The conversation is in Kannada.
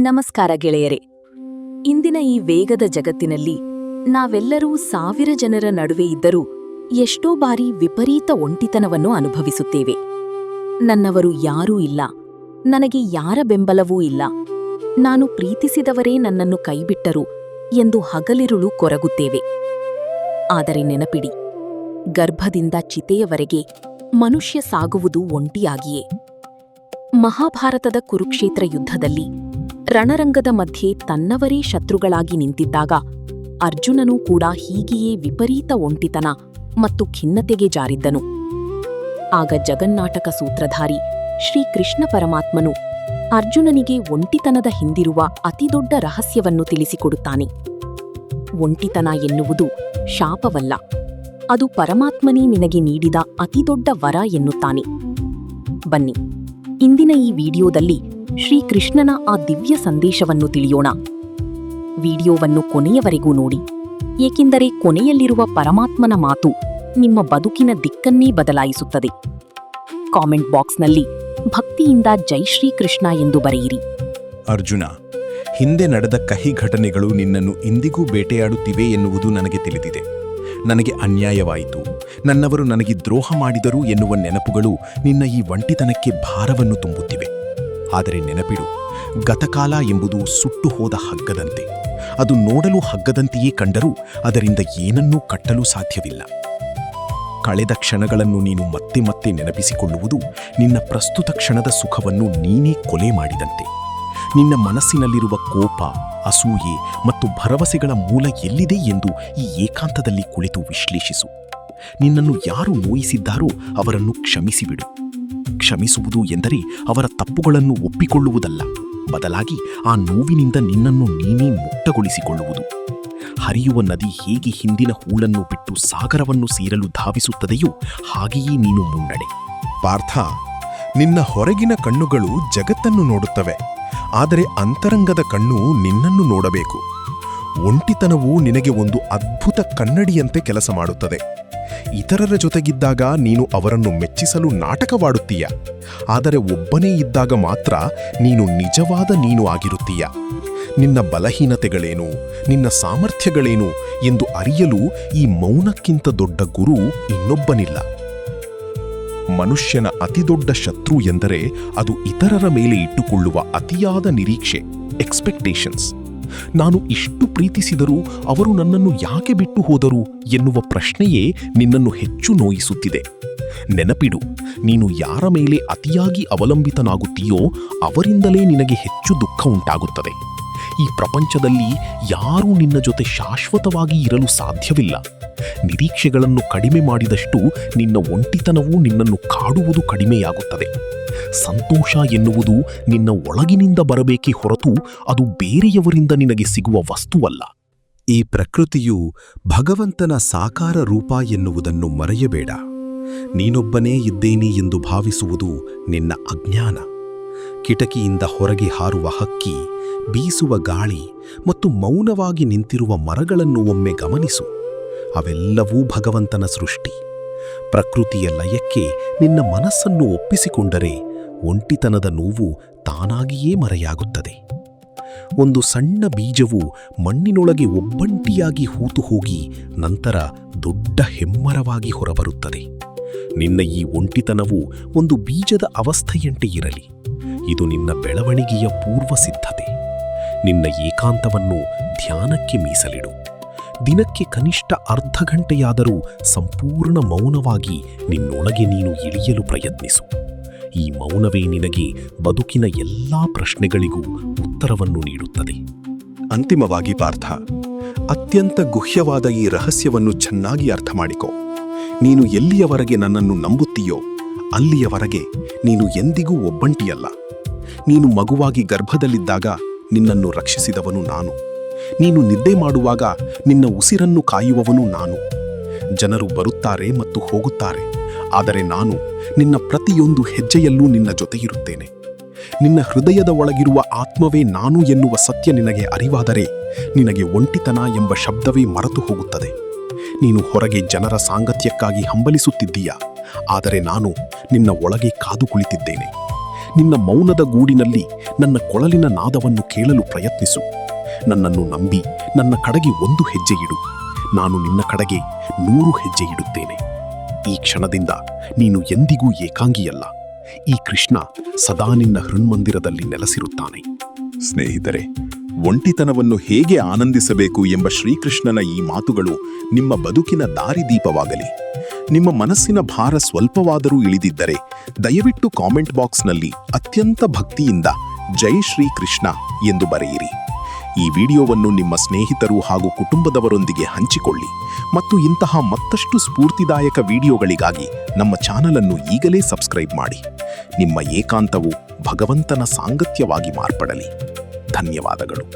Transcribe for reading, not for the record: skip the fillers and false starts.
ನಮಸ್ಕಾರ ಗೆಳೆಯರೆ. ಇಂದಿನ ಈ ವೇಗದ ಜಗತ್ತಿನಲ್ಲಿ ನಾವೆಲ್ಲರೂ ಸಾವಿರ ಜನರ ನಡುವೆ ಇದ್ದರೂ ಎಷ್ಟೋ ಬಾರಿ ವಿಪರೀತ ಒಂಟಿತನವನ್ನು ಅನುಭವಿಸುತ್ತೇವೆ. ನನ್ನವರು ಯಾರೂ ಇಲ್ಲ, ನನಗೆ ಯಾರ ಬೆಂಬಲವೂ ಇಲ್ಲ, ನಾನು ಪ್ರೀತಿಸಿದವರೇ ನನ್ನನ್ನು ಕೈಬಿಟ್ಟರು ಎಂದು ಹಗಲಿರುಳು ಕೊರಗುತ್ತೇವೆ. ಆದರೆ ನೆನಪಿಡಿ, ಗರ್ಭದಿಂದ ಚಿತೆಯವರೆಗೆ ಮನುಷ್ಯ ಸಾಗುವುದು ಒಂಟಿಯಾಗಿಯೇ. ಮಹಾಭಾರತದ ಕುರುಕ್ಷೇತ್ರ ಯುದ್ಧದಲ್ಲಿ ರಣರಂಗದ ಮಧ್ಯೆ ತನ್ನವರೇ ಶತ್ರುಗಳಾಗಿ ನಿಂತಿದ್ದಾಗ ಅರ್ಜುನನೂ ಕೂಡ ಹೀಗೆಯೇ ವಿಪರೀತ ಒಂಟಿತನ ಮತ್ತು ಖಿನ್ನತೆಗೆ ಜಾರಿದ್ದನು. ಆಗ ಜಗನ್ನಾಟಕ ಸೂತ್ರಧಾರಿ ಶ್ರೀಕೃಷ್ಣ ಪರಮಾತ್ಮನು ಅರ್ಜುನನಿಗೆ ಒಂಟಿತನದ ಹಿಂದಿರುವ ಅತಿದೊಡ್ಡ ರಹಸ್ಯವನ್ನು ತಿಳಿಸಿಕೊಡುತ್ತಾನೆ. ಒಂಟಿತನ ಎನ್ನುವುದು ಶಾಪವಲ್ಲ, ಅದು ಪರಮಾತ್ಮನೇ ನಿನಗೆ ನೀಡಿದ ಅತಿದೊಡ್ಡ ವರ ಎನ್ನುತ್ತಾನೆ. ಬನ್ನಿ, ಇಂದಿನ ಈ ವಿಡಿಯೋದಲ್ಲಿ ಶ್ರೀಕೃಷ್ಣನ ಆ ದಿವ್ಯ ಸಂದೇಶವನ್ನು ತಿಳಿಯೋಣ. ವಿಡಿಯೋವನ್ನು ಕೊನೆಯವರೆಗೂ ನೋಡಿ, ಏಕೆಂದರೆ ಕೊನೆಯಲ್ಲಿರುವ ಪರಮಾತ್ಮನ ಮಾತು ನಿಮ್ಮ ಬದುಕಿನ ದಿಕ್ಕನ್ನೇ ಬದಲಾಯಿಸುತ್ತದೆ. ಕಾಮೆಂಟ್ ಬಾಕ್ಸ್ನಲ್ಲಿ ಭಕ್ತಿಯಿಂದ ಜೈ ಶ್ರೀಕೃಷ್ಣ ಎಂದು ಬರೆಯಿರಿ. ಅರ್ಜುನ, ಹಿಂದೆ ನಡೆದ ಕಹಿ ಘಟನೆಗಳು ನಿನ್ನನ್ನು ಇಂದಿಗೂ ಬೇಟೆಯಾಡುತ್ತಿವೆ ಎನ್ನುವುದು ನನಗೆ ತಿಳಿದಿದೆ. ನನಗೆ ಅನ್ಯಾಯವಾಯಿತು, ನನ್ನವರು ನನಗೆ ದ್ರೋಹ ಮಾಡಿದರು ಎನ್ನುವ ನೆನಪುಗಳು ನಿನ್ನ ಈ ಒಂಟಿತನಕ್ಕೆ ಭಾರವನ್ನು ತುಂಬುತ್ತಿವೆ. ಆದರೆ ನೆನಪಿಡು, ಗತಕಾಲ ಎಂಬುದು ಸುಟ್ಟು ಹೋದ ಹಗ್ಗದಂತೆ. ಅದು ನೋಡಲು ಹಗ್ಗದಂತೆಯೇ ಕಂಡರೂ ಅದರಿಂದ ಏನನ್ನೂ ಕಟ್ಟಲು ಸಾಧ್ಯವಿಲ್ಲ. ಕಳೆದ ಕ್ಷಣಗಳನ್ನು ನೀನು ಮತ್ತೆ ಮತ್ತೆ ನೆನಪಿಸಿಕೊಳ್ಳುವುದು ನಿನ್ನ ಪ್ರಸ್ತುತ ಕ್ಷಣದ ಸುಖವನ್ನು ನೀನೇ ಕೊಲೆ ಮಾಡಿದಂತೆ. ನಿನ್ನ ಮನಸ್ಸಿನಲ್ಲಿರುವ ಕೋಪ, ಅಸೂಯೆ ಮತ್ತು ಭರವಸೆಗಳ ಮೂಲ ಎಲ್ಲಿದೆ ಎಂದು ಈ ಏಕಾಂತದಲ್ಲಿ ಕುಳಿತು ವಿಶ್ಲೇಷಿಸು. ನಿನ್ನನ್ನು ಯಾರು ನೋಯಿಸಿದ್ದಾರೋ ಅವರನ್ನು ಕ್ಷಮಿಸಿಬಿಡು. ಕ್ಷಮಿಸುವುದು ಎಂದರೆ ಅವರ ತಪ್ಪುಗಳನ್ನು ಒಪ್ಪಿಕೊಳ್ಳುವುದಲ್ಲ, ಬದಲಾಗಿ ಆ ನೋವಿನಿಂದ ನಿನ್ನನ್ನು ನೀನೇ ಮುಕ್ತಗೊಳಿಸಿಕೊಳ್ಳುವುದು. ಹರಿಯುವ ನದಿ ಹೇಗೆ ಹಿಂದಿನ ಹೂಳನ್ನು ಬಿಟ್ಟು ಸಾಗರವನ್ನು ಸೇರಲು ಧಾವಿಸುತ್ತದೆಯೋ ಹಾಗೆಯೇ ನೀನು ಮುನ್ನಡೆ. ಪಾರ್ಥ, ನಿನ್ನ ಹೊರಗಿನ ಕಣ್ಣುಗಳು ಜಗತ್ತನ್ನು ನೋಡುತ್ತವೆ, ಆದರೆ ಅಂತರಂಗದ ಕಣ್ಣು ನಿನ್ನನ್ನು ನೋಡಬೇಕು. ಒಂಟಿತನವು ನಿನಗೆ ಒಂದು ಅದ್ಭುತ ಕನ್ನಡಿಯಂತೆ ಕೆಲಸ ಮಾಡುತ್ತದೆ. ಇತರರ ಜೊತೆಗಿದ್ದಾಗ ನೀನು ಅವರನ್ನು ಮೆಚ್ಚಿಸಲು ನಾಟಕವಾಡುತ್ತೀಯ, ಆದರೆ ಒಬ್ಬನೇ ಇದ್ದಾಗ ಮಾತ್ರ ನೀನು ನಿಜವಾದ ನೀನು ಆಗಿರುತ್ತೀಯ. ನಿನ್ನ ಬಲಹೀನತೆಗಳೇನು, ನಿನ್ನ ಸಾಮರ್ಥ್ಯಗಳೇನು ಎಂದು ಅರಿಯಲು ಈ ಮೌನಕ್ಕಿಂತ ದೊಡ್ಡ ಗುರು ಇನ್ನೊಬ್ಬನಿಲ್ಲ. ಮನುಷ್ಯನ ಅತಿದೊಡ್ಡ ಶತ್ರು ಎಂದರೆ ಅದು ಇತರರ ಮೇಲೆ ಇಟ್ಟುಕೊಳ್ಳುವ ಅತಿಯಾದ ನಿರೀಕ್ಷೆ, ಎಕ್ಸ್ಪೆಕ್ಟೇಷನ್ಸ್. ನಾನು ಇಷ್ಟು ಪ್ರೀತಿಸಿದರೂ ಅವರು ನನ್ನನ್ನು ಯಾಕೆ ಬಿಟ್ಟು ಹೋದರು ಎನ್ನುವ ಪ್ರಶ್ನೆಯೇ ನಿನ್ನನ್ನು ಹೆಚ್ಚು ನೋಯಿಸುತ್ತಿದೆ. ನೆನಪಿಡು, ನೀನು ಯಾರ ಮೇಲೆ ಅತಿಯಾಗಿ ಅವಲಂಬಿತನಾಗುತ್ತೀಯೋ ಅವರಿಂದಲೇ ನಿನಗೆ ಹೆಚ್ಚು ದುಃಖ ಉಂಟಾಗುತ್ತದೆ. ಈ ಪ್ರಪಂಚದಲ್ಲಿ ಯಾರೂ ನಿನ್ನ ಜೊತೆ ಶಾಶ್ವತವಾಗಿ ಇರಲು ಸಾಧ್ಯವಿಲ್ಲ. ನಿರೀಕ್ಷೆಗಳನ್ನು ಕಡಿಮೆ ಮಾಡಿದಷ್ಟು ನಿನ್ನ ಒಂಟಿತನವೂ ನಿನ್ನನ್ನು ಕಾಡುವುದು ಕಡಿಮೆಯಾಗುತ್ತದೆ. ಸಂತೋಷ ಎನ್ನುವುದು ನಿನ್ನ ಒಳಗಿನಿಂದ ಬರಬೇಕೇ ಹೊರತು ಅದು ಬೇರೆಯವರಿಂದ ನಿನಗೆ ಸಿಗುವ ವಸ್ತುವಲ್ಲ. ಈ ಪ್ರಕೃತಿಯು ಭಗವಂತನ ಸಾಕಾರ ರೂಪ ಎನ್ನುವುದನ್ನು ಮರೆಯಬೇಡ. ನೀನೊಬ್ಬನೇ ಇದ್ದೇನೆ ಎಂದು ಭಾವಿಸುವುದು ನಿನ್ನ ಅಜ್ಞಾನ. ಕಿಟಕಿಯಿಂದ ಹೊರಗೆ ಹಾರುವ ಹಕ್ಕಿ, ಬೀಸುವ ಗಾಳಿ ಮತ್ತು ಮೌನವಾಗಿ ನಿಂತಿರುವ ಮರಗಳನ್ನು ಒಮ್ಮೆ ಗಮನಿಸು. ಅವೆಲ್ಲವೂ ಭಗವಂತನ ಸೃಷ್ಟಿ. ಪ್ರಕೃತಿಯ ಲಯಕ್ಕೆ ನಿನ್ನ ಮನಸ್ಸನ್ನು ಒಪ್ಪಿಸಿಕೊಂಡರೆ ಒಂಟಿತನದ ನೋವು ತಾನಾಗಿಯೇ ಮರೆಯಾಗುತ್ತದೆ. ಒಂದು ಸಣ್ಣ ಬೀಜವು ಮಣ್ಣಿನೊಳಗೆ ಒಬ್ಬಂಟಿಯಾಗಿ ಹೂತು ಹೋಗಿ ನಂತರ ದೊಡ್ಡ ಹೆಮ್ಮರವಾಗಿ ಹೊರಬರುತ್ತದೆ. ನಿನ್ನ ಈ ಒಂಟಿತನವು ಒಂದು ಬೀಜದ ಅವಸ್ಥೆಯಂತೆ ಇರಲಿ. ಇದು ನಿನ್ನ ಬೆಳವಣಿಗೆಯ ಪೂರ್ವ ಸಿದ್ಧತೆ. ನಿನ್ನ ಏಕಾಂತವನ್ನು ಧ್ಯಾನಕ್ಕೆ ಮೀಸಲಿಡು. ದಿನಕ್ಕೆ ಕನಿಷ್ಠ ಅರ್ಧ ಗಂಟೆಯಾದರೂ ಸಂಪೂರ್ಣ ಮೌನವಾಗಿ ನಿನ್ನೊಳಗೆ ನೀನು ಇಳಿಯಲು ಪ್ರಯತ್ನಿಸು. ಈ ಮೌನವೇ ನಿನಗೆ ಬದುಕಿನ ಎಲ್ಲಾ ಪ್ರಶ್ನೆಗಳಿಗೂ ಉತ್ತರವನ್ನು ನೀಡುತ್ತದೆ. ಅಂತಿಮವಾಗಿ ಪಾರ್ಥ, ಅತ್ಯಂತ ಗುಹ್ಯವಾದ ಈ ರಹಸ್ಯವನ್ನು ಚೆನ್ನಾಗಿ ಅರ್ಥ ಮಾಡಿಕೋ. ನೀನು ಎಲ್ಲಿಯವರೆಗೆ ನನ್ನನ್ನು ನಂಬುತ್ತೀಯೋ ಅಲ್ಲಿಯವರೆಗೆ ನೀನು ಎಂದಿಗೂ ಒಬ್ಬಂಟಿಯಲ್ಲ. ನೀನು ಮಗುವಾಗಿ ಗರ್ಭದಲ್ಲಿದ್ದಾಗ ನಿನ್ನನ್ನು ರಕ್ಷಿಸಿದವನು ನಾನು. ನೀನು ನಿದ್ದೆ ಮಾಡುವಾಗ ನಿನ್ನ ಉಸಿರನ್ನು ಕಾಯುವವನು ನಾನು. ಜನರು ಬರುತ್ತಾರೆ ಮತ್ತು ಹೋಗುತ್ತಾರೆ, ಆದರೆ ನಾನು ನಿನ್ನ ಪ್ರತಿಯೊಂದು ಹೆಜ್ಜೆಯಲ್ಲೂ ನಿನ್ನ ಜೊತೆಯಿರುತ್ತೇನೆ. ನಿನ್ನ ಹೃದಯದ ಒಳಗಿರುವ ಆತ್ಮವೇ ನಾನು ಎನ್ನುವ ಸತ್ಯ ನಿನಗೆ ಅರಿವಾದರೆ ನಿನಗೆ ಒಂಟಿತನ ಎಂಬ ಶಬ್ದವೇ ಮರೆತು ಹೋಗುತ್ತದೆ. ನೀನು ಹೊರಗೆ ಜನರ ಸಾಂಗತ್ಯಕ್ಕಾಗಿ ಹಂಬಲಿಸುತ್ತಿದ್ದೀಯ, ಆದರೆ ನಾನು ನಿನ್ನ ಒಳಗೆ ಕಾದು ಕುಳಿತಿದ್ದೇನೆ. ನಿನ್ನ ಮೌನದ ಗೂಡಿನಲ್ಲಿ ನನ್ನ ಕೊಳಲಿನ ನಾದವನ್ನು ಕೇಳಲು ಪ್ರಯತ್ನಿಸು. ನನ್ನನ್ನು ನಂಬಿ ನನ್ನ ಕಡೆಗೆ 1 ಹೆಜ್ಜೆ ಇಡು. ನಾನು ನಿನ್ನ ಕಡೆಗೆ 100 ಹೆಜ್ಜೆ ಇಡುತ್ತೇನೆ. ಈ ಕ್ಷಣದಿಂದ ನೀನು ಎಂದಿಗೂ ಏಕಾಂಗಿಯಲ್ಲ. ಈ ಕೃಷ್ಣ ಸದಾ ನಿನ್ನ ಹೃನ್ಮಂದಿರದಲ್ಲಿ ನೆಲೆಸಿರುತ್ತಾನೆ. ಸ್ನೇಹಿತರೆ, ಒಂಟಿತನವನ್ನು ಹೇಗೆ ಆನಂದಿಸಬೇಕು ಎಂಬ ಶ್ರೀಕೃಷ್ಣನ ಈ ಮಾತುಗಳು ನಿಮ್ಮ ಬದುಕಿನ ದಾರಿದೀಪವಾಗಲಿ. ನಿಮ್ಮ ಮನಸ್ಸಿನ ಭಾರ ಸ್ವಲ್ಪವಾದರೂ ಇಳಿದಿದ್ದರೆ ದಯವಿಟ್ಟು ಕಾಮೆಂಟ್ ಬಾಕ್ಸ್ನಲ್ಲಿ ಅತ್ಯಂತ ಭಕ್ತಿಯಿಂದ ಜೈ ಶ್ರೀಕೃಷ್ಣ ಎಂದು ಬರೆಯಿರಿ. ಈ ವಿಡಿಯೋವನ್ನು ನಿಮ್ಮ ಸ್ನೇಹಿತರು ಹಾಗೂ ಕುಟುಂಬದವರೊಂದಿಗೆ ಹಂಚಿಕೊಳ್ಳಿ ಮತ್ತು ಇಂತಹ ಮತ್ತಷ್ಟು ಸ್ಫೂರ್ತಿದಾಯಕ ವಿಡಿಯೋಗಳಿಗಾಗಿ ನಮ್ಮ ಚಾನಲ್ ಅನ್ನು ಈಗಲೇ ಸಬ್ಸ್ಕ್ರೈಬ್ ಮಾಡಿ. ನಿಮ್ಮ ಏಕಾಂತವು ಭಗವಂತನ ಸಾಂಗತ್ಯವಾಗಿ ಮಾರ್ಪಡಲಿ. ಧನ್ಯವಾದಗಳು.